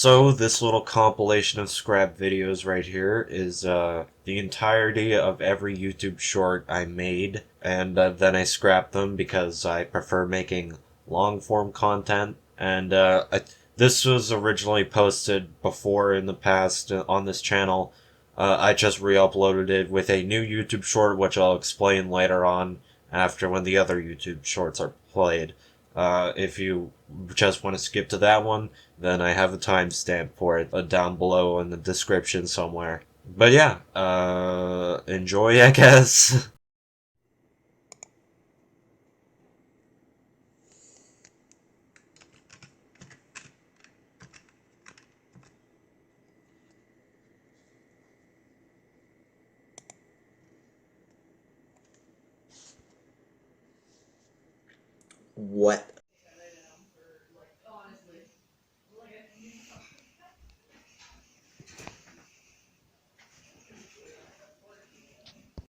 So this little compilation of scrap videos right here is the entirety of every YouTube short I made, and then I scrapped them because I prefer making long form content. And this was originally posted before in the past on this channel. I just re-uploaded it with a new YouTube short, which I'll explain later on after when the other YouTube shorts are played. If you just want to skip to that one, then I have a timestamp for it down below in the description somewhere. But yeah, enjoy, I guess. What?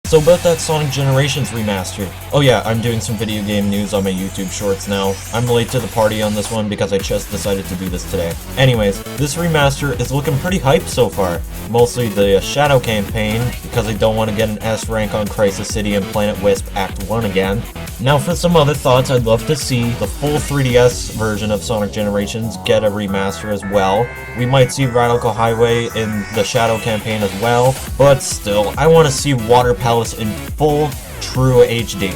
So about that Sonic Generations remaster. Oh yeah, I'm doing some video game news on my YouTube shorts now. I'm late to the party on this one because I just decided to do this today. Anyways, this remaster is looking pretty hyped so far. Mostly the Shadow campaign, because I don't want to get an S rank on Crisis City and Planet Wisp Act 1 again. Now for some other thoughts, I'd love to see the full 3DS version of Sonic Generations get a remaster as well. We might see Radical Highway in the Shadow campaign as well, but still, I want to see Water Palace in full, true HD.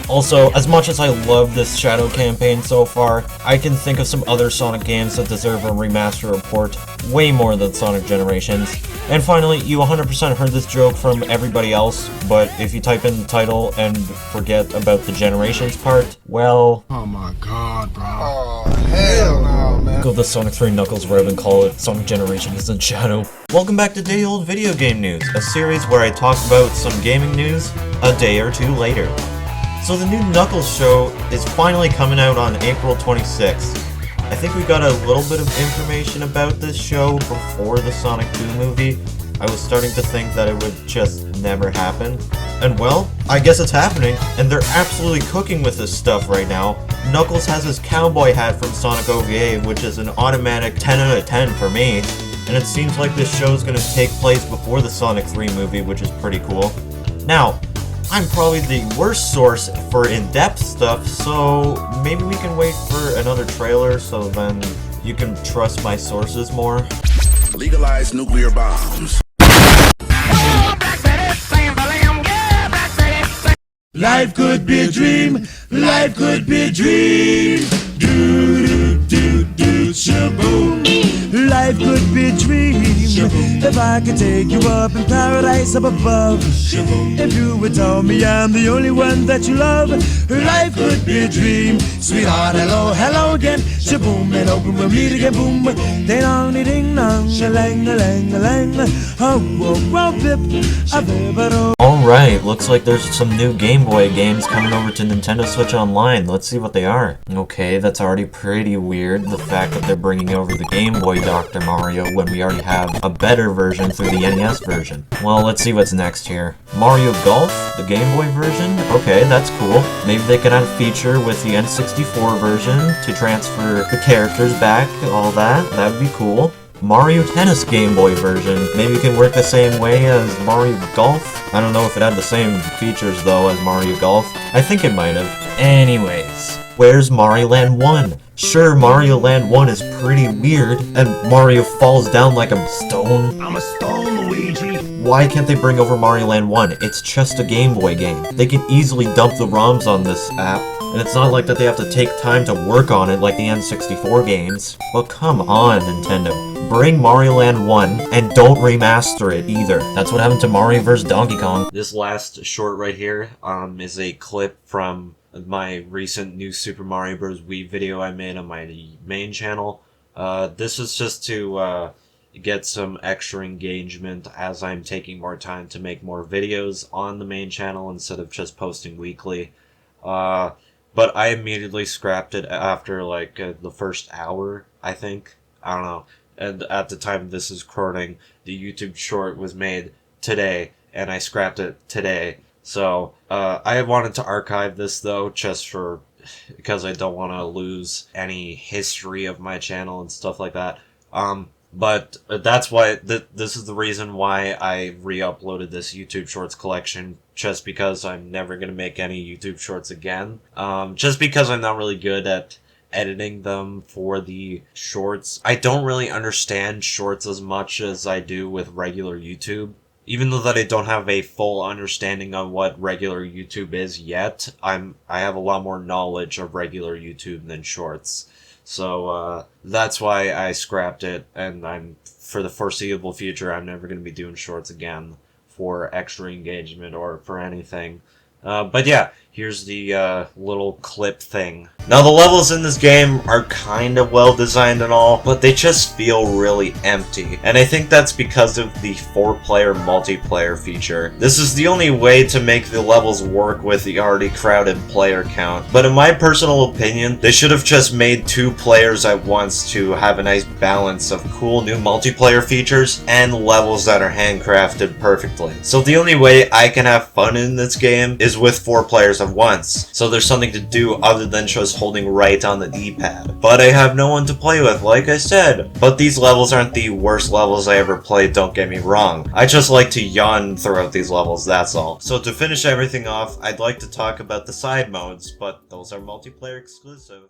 Also, as much as I love this Shadow campaign so far, I can think of some other Sonic games that deserve a remaster or port way more than Sonic Generations. And finally, you 100% heard this joke from everybody else, but if you type in the title and forget about the Generations part, well... Oh my god, bro. Oh, hell no, man. Go the Sonic 3 Knuckles rather than call it Sonic Generations and Shadow. Welcome back to Day Old Video Game News, a series where I talk about some gaming news a day or two later. So the new Knuckles show is finally coming out on April 26th. I think we got a little bit of information about this show before the Sonic 2 movie. I was starting to think that it would just never happen. And well, I guess it's happening, and they're absolutely cooking with this stuff right now. Knuckles has his cowboy hat from Sonic OVA, which is an automatic 10 out of 10 for me. And it seems like this show is going to take place before the Sonic 3 movie, which is pretty cool. Now, I'm probably the worst source for in-depth stuff, so maybe we can wait for another trailer so then you can trust my sources more. Legalize nuclear bombs. Life could be a dream. Life could be a dream. Do do do do shaboom. Life could be a dream. Shaboom. If I could take you up in paradise up above. Shaboom. If you would tell me I'm the only one that you love. Life could be a dream. Sweetheart, hello, hello again. Shaboom, and open we'll meet again. Boom, ding dong, ding dong, a lang, a lang, a lang. Oh, whoa, whoa, bip, a bip, Alright, looks like there's some new Game Boy games coming over to Nintendo Switch Online. Let's see what they are. Okay, that's already pretty weird, the fact that they're bringing over the Game Boy Dr. Mario when we already have a better version through the NES version. Well, let's see what's next here. Mario Golf, the Game Boy version? Okay, that's cool. Maybe they could add a feature with the N64 version to transfer the characters back, all that. That would be cool. Mario Tennis Game Boy version. Maybe it can work the same way as Mario Golf. I don't know if it had the same features though as Mario Golf. I think it might have. Anyways, where's Mario Land 1? Sure, Mario Land 1 is pretty weird, and Mario falls down like a stone. I'm a stone, Luigi. Why can't they bring over Mario Land 1? It's just a Game Boy game. They can easily dump the ROMs on this app, and it's not like that they have to take time to work on it like the N64 games. Well, come on, Nintendo. Bring Mario Land 1, and don't remaster it either. That's what happened to Mario vs. Donkey Kong. This last short right here is a clip from my recent new Super Mario Bros. Wii video I made on my main channel. This is just to get some extra engagement as I'm taking more time to make more videos on the main channel instead of just posting weekly. But I immediately scrapped it after like the first hour, I think. I don't know. And at the time this is recording, the YouTube short was made today, and I scrapped it today. So, I wanted to archive this though, just because I don't want to lose any history of my channel and stuff like that. But that's why, this is the reason why I re-uploaded this YouTube Shorts collection, just because I'm never gonna make any YouTube Shorts again. Just because I'm not really good at editing them for the shorts. I don't really understand shorts as much as I do with regular YouTube. Even though that I don't have a full understanding on what regular YouTube is yet, I have a lot more knowledge of regular YouTube than shorts. So, that's why I scrapped it, and for the foreseeable future, I'm never going to be doing shorts again for extra engagement or for anything. But yeah, here's the little clip thing. Now, the levels in this game are kind of well designed and all, but they just feel really empty. And I think that's because of the 4-player multiplayer feature. This is the only way to make the levels work with the already crowded player count. But in my personal opinion, they should have just made 2 players at once to have a nice balance of cool new multiplayer features and levels that are handcrafted perfectly. So the only way I can have fun in this game is with 4 players at once. So there's something to do other than just holding right on the D-pad. But I have no one to play with, like I said. But these levels aren't the worst levels I ever played, don't get me wrong. I just like to yawn throughout these levels, that's all. So to finish everything off, I'd like to talk about the side modes, but those are multiplayer exclusive.